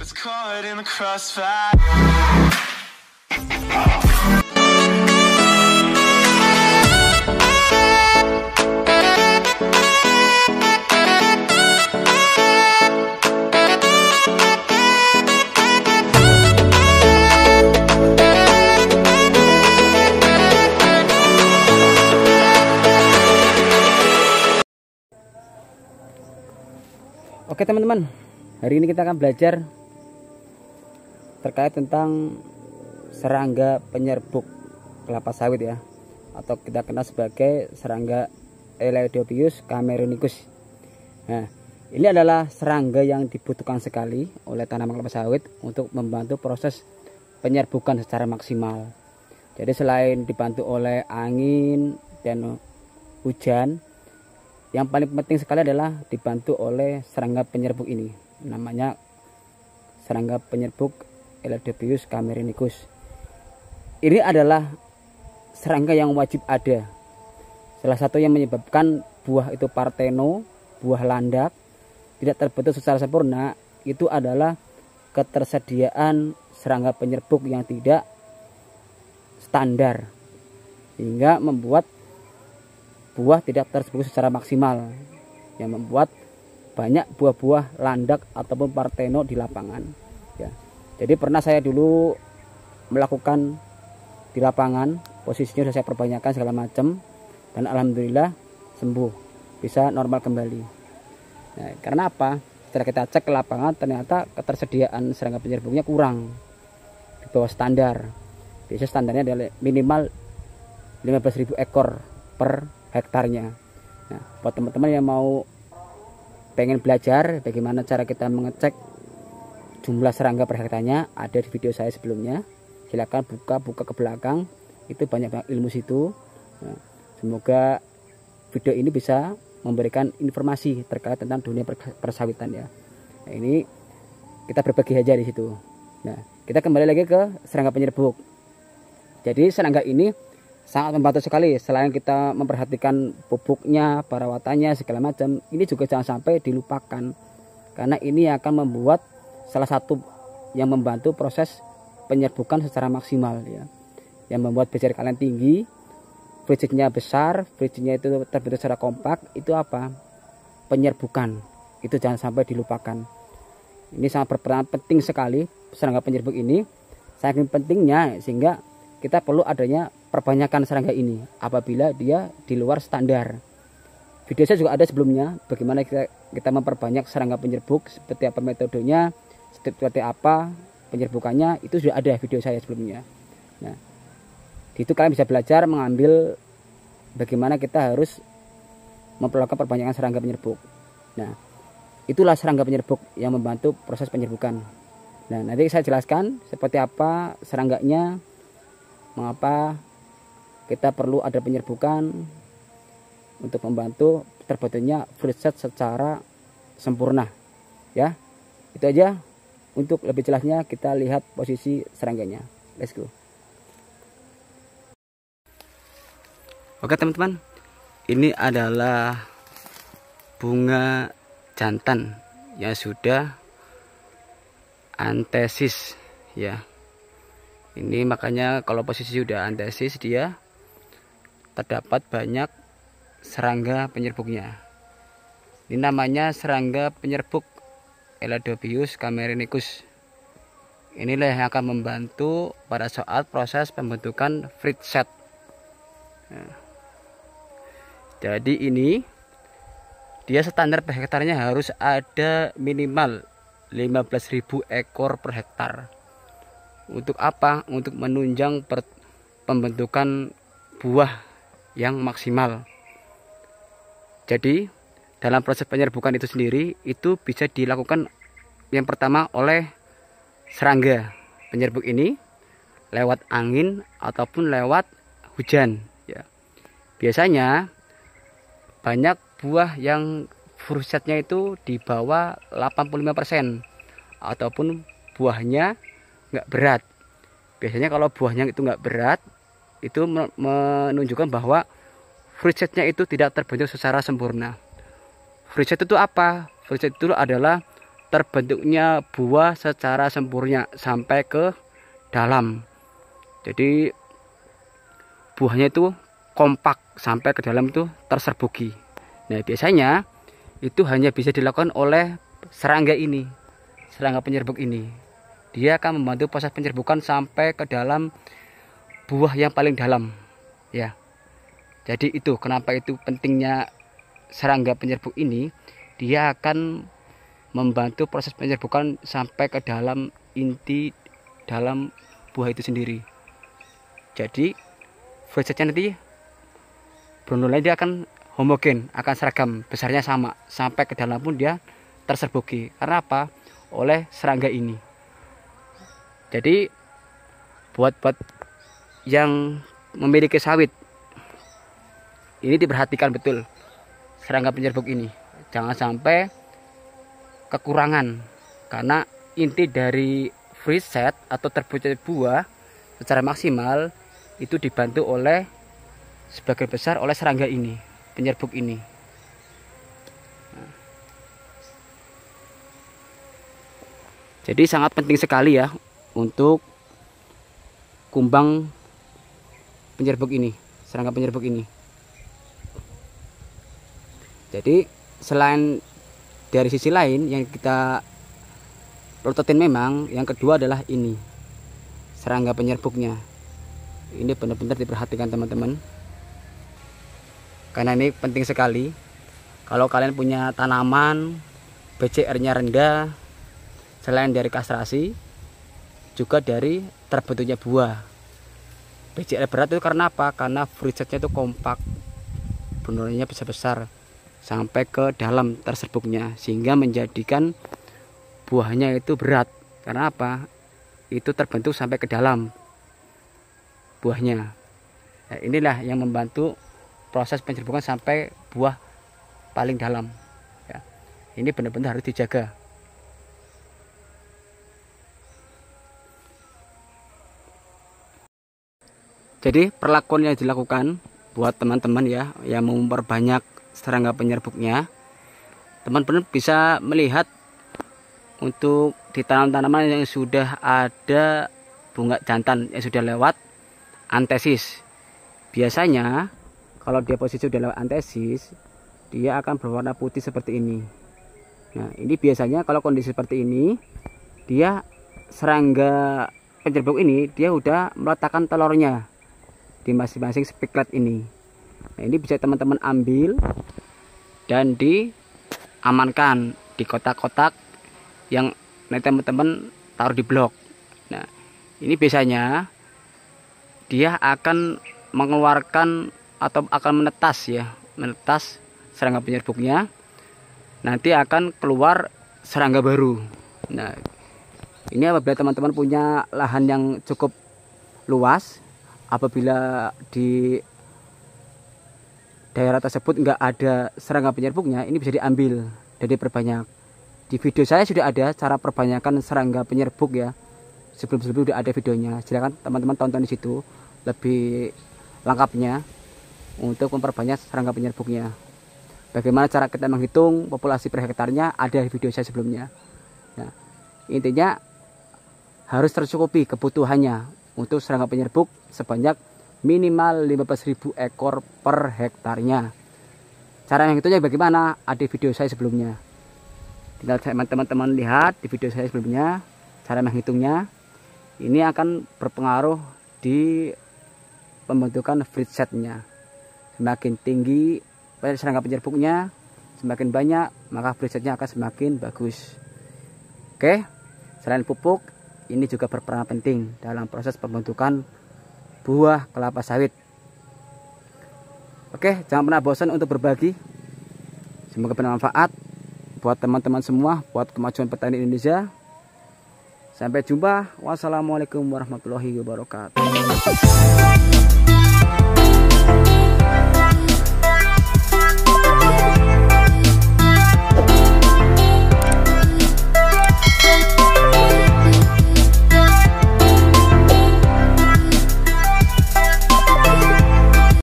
was caught in the crossfire. Oke teman-teman, hari ini kita akan belajar terkait tentang serangga penyerbuk kelapa sawit ya, atau kita kenal sebagai serangga Eleutherobius cameronicus. Nah, ini adalah serangga yang dibutuhkan sekali oleh tanaman kelapa sawit untuk membantu proses penyerbukan secara maksimal. Jadi selain dibantu oleh angin dan hujan, yang paling penting sekali adalah dibantu oleh serangga penyerbuk ini. Namanya serangga penyerbuk Eleutherobius cameronicus. Ini adalah serangga yang wajib ada. Salah satu yang menyebabkan buah itu parteno, buah landak, tidak terbentuk secara sempurna, itu adalah ketersediaan serangga penyerbuk yang tidak standar, hingga membuat buah tidak tersebut secara maksimal, yang membuat banyak buah-buah landak ataupun parteno di lapangan ya. Jadi pernah saya dulu melakukan di lapangan, posisinya sudah saya perbanyakkan segala macam, dan alhamdulillah sembuh, bisa normal kembali. Nah, karena apa? Setelah kita cek ke lapangan, ternyata ketersediaan serangga penyerbuknya kurang, di bawah standar. Biasanya standarnya adalah minimal 15.000 ekor per hektarnya. Nah, buat teman-teman yang mau pengen belajar bagaimana cara kita mengecek jumlah serangga per hektarnya, ada di video saya sebelumnya. Silakan buka ke belakang, itu banyak ilmu situ. Nah, semoga video ini bisa memberikan informasi terkait tentang dunia persawitan ya. Nah, ini kita berbagi aja di situ. Nah, kita kembali lagi ke serangga penyerbuk. Jadi serangga ini sangat membantu sekali. Selain kita memperhatikan pupuknya, perawatannya, segala macam, ini juga jangan sampai dilupakan, karena ini akan membuat salah satu yang membantu proses penyerbukan secara maksimal ya, yang membuat BCR kalian tinggi, frisitnya besar, frisitnya itu terbentuk secara kompak. Itu apa? Penyerbukan. Itu jangan sampai dilupakan. Ini sangat berperan penting sekali serangga penyerbuk ini, saking pentingnya sehingga kita perlu adanya perbanyakan serangga ini apabila dia di luar standar. Video saya juga ada sebelumnya, bagaimana kita memperbanyak serangga penyerbuk, seperti apa metodenya, seperti apa penyerbukannya, itu sudah ada video saya sebelumnya. Nah, di itu kalian bisa belajar mengambil bagaimana kita harus memperlakukan perbanyakan serangga penyerbuk. Nah, itulah serangga penyerbuk yang membantu proses penyerbukan. Nah, nanti saya jelaskan seperti apa serangganya, mengapa kita perlu ada penyerbukan untuk membantu terbentuknya fruit set secara sempurna ya. Itu aja. Untuk lebih jelasnya kita lihat posisi serangganya. Let's go. Oke teman-teman, ini adalah bunga jantan yang sudah antesis ya. Ini makanya kalau posisi sudah antesis, dia terdapat banyak serangga penyerbuknya. Ini namanya serangga penyerbuk Eleutherobius cameronicus. Inilah yang akan membantu pada saat proses pembentukan fruit set. Nah, jadi ini dia standar per hektarnya harus ada minimal 15.000 ekor per hektar. Untuk apa? Untuk menunjang pembentukan buah yang maksimal. Jadi dalam proses penyerbukan itu sendiri, itu bisa dilakukan yang pertama oleh serangga penyerbuk ini lewat angin ataupun lewat hujan ya. Biasanya banyak buah yang fruitsetnya itu di bawah 85% ataupun buahnya nggak berat. Biasanya kalau buahnya itu nggak berat, itu menunjukkan bahwa fruitsetnya itu tidak terbentuk secara sempurna. Fruitset itu apa? Fruitset itu adalah terbentuknya buah secara sempurna sampai ke dalam. Jadi buahnya itu kompak sampai ke dalam itu terserbuki. Nah, biasanya itu hanya bisa dilakukan oleh serangga ini, serangga penyerbuk ini. Dia akan membantu proses penyerbukan sampai ke dalam buah yang paling dalam, ya. Jadi itu kenapa itu pentingnya serangga penyerbuk ini. Dia akan membantu proses penyerbukan sampai ke dalam inti dalam buah itu sendiri. Jadi fruit setnya nanti brondolnya dia akan homogen, akan seragam, besarnya sama, sampai ke dalam pun dia terserbuki. Karena apa? Oleh serangga ini. Jadi buat yang memiliki sawit, ini diperhatikan betul serangga penyerbuk ini. Jangan sampai kekurangan, karena inti dari fruit set atau terbentuknya buah secara maksimal itu dibantu oleh sebagian besar oleh serangga ini, penyerbuk ini. Jadi sangat penting sekali ya untuk kumbang penyerbuk ini, serangga penyerbuk ini. Jadi selain dari sisi lain yang kita plototin, memang yang kedua adalah ini, serangga penyerbuknya. Ini benar-benar diperhatikan teman-teman, karena ini penting sekali. Kalau kalian punya tanaman BCR-nya rendah, selain dari kastrasi juga dari terbentuknya buah. BCR berat itu karena apa? Karena fruit setnya itu kompak, bondolnya besar-besar sampai ke dalam terserbuknya, sehingga menjadikan buahnya itu berat. Karena apa? Itu terbentuk sampai ke dalam buahnya. Nah, inilah yang membantu proses penyerbukan sampai buah paling dalam ya. Ini benar-benar harus dijaga. Jadi perlakuan yang dilakukan buat teman-teman ya yang mau memperbanyak serangga penyerbuknya, teman-teman bisa melihat untuk di tanaman-tanaman yang sudah ada bunga jantan yang sudah lewat antesis. Biasanya kalau dia posisi sudah lewat antesis, dia akan berwarna putih seperti ini. Nah, ini biasanya kalau kondisi seperti ini, dia serangga penyerbuk ini dia udah meletakkan telurnya di masing-masing spiklet ini. Nah, ini bisa teman-teman ambil dan diamankan di kotak-kotak yang nanti teman-teman taruh di blok. Nah, ini biasanya dia akan mengeluarkan atau akan menetas ya, menetas serangga penyerbuknya. Nanti akan keluar serangga baru. Nah, ini apabila teman-teman punya lahan yang cukup luas, apabila di daerah tersebut nggak ada serangga penyerbuknya, ini bisa diambil dan diperbanyak. Di video saya sudah ada cara perbanyakan serangga penyerbuk ya. Sebelum-sebelum sudah ada videonya. Silakan teman-teman tonton di situ lebih lengkapnya untuk memperbanyak serangga penyerbuknya. Bagaimana cara kita menghitung populasi per hektarnya ada di video saya sebelumnya. Nah, intinya harus tercukupi kebutuhannya untuk serangga penyerbuk sebanyak minimal 15.000 ekor per hektarnya. Cara menghitungnya bagaimana? Ada video saya sebelumnya. Tinggal teman-teman lihat di video saya sebelumnya cara menghitungnya. Ini akan berpengaruh di pembentukan fruit setnya. Semakin tinggi serangga penyerbuknya, semakin banyak, maka fruit setnya akan semakin bagus. Oke, selain pupuk, ini juga berperan penting dalam proses pembentukan buah kelapa sawit. Oke, jangan pernah bosan untuk berbagi. Semoga bermanfaat buat teman-teman semua, buat kemajuan petani Indonesia. Sampai jumpa. Wassalamualaikum warahmatullahi wabarakatuh.